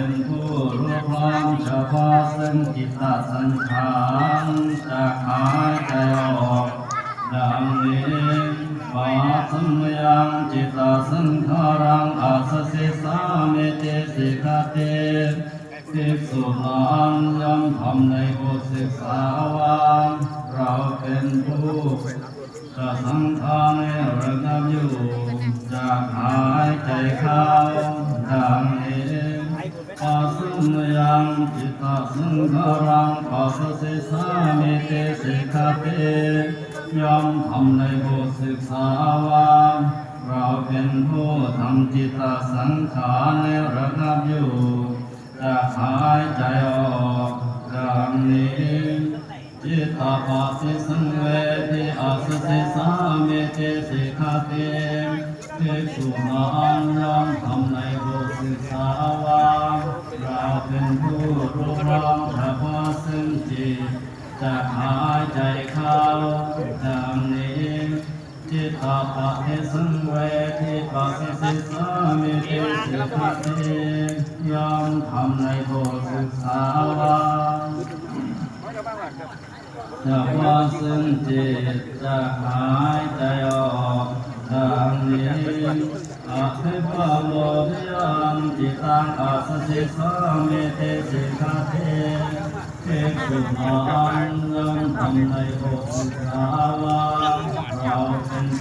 เป็นผู้รู้พร้อมเฉพาะซึ่งจิตตสังขารจะหายใจออกดังนี้ปาสัมยังจิตตสังขารังอาสสิสามิติสิกขาเตภิกษุนั้นย่อมทำในบทศึกษาว่าเราเป็นผู้จะสังขารระงับอยู่จะหายใจเข้าดังนี้ปัสสัมยังจิตตสังขารังปัสสิสามิติสิกขาเตย่อมทำในบทศึกษาว่าเราเป็นผู้ทำจิตตสังขารระงับอยู่จะหายใจออกดังนี้จิตตปัสสิสังเวทิอาสสิสามิติสิกขาเตภิกษุนั้นย่อมทำในบทศึกษาว่าเราเป็นผู้รู้พร้อมเฉพาะซึ่งจิตจะหายใจเข้าดังนี้จิตตปัสสิสังเวทิปัสสิสามิติสิกขาเตย่อมทำในบทศึกษาว่าจะว่าซึ่งจิตจะหายใจออกดังนี้อภิปโลกยังจิตตังอาสสิสามิติสิกขาเตภิกษุนั้นย่อมทำในบทศึกษาว่าเราเป็น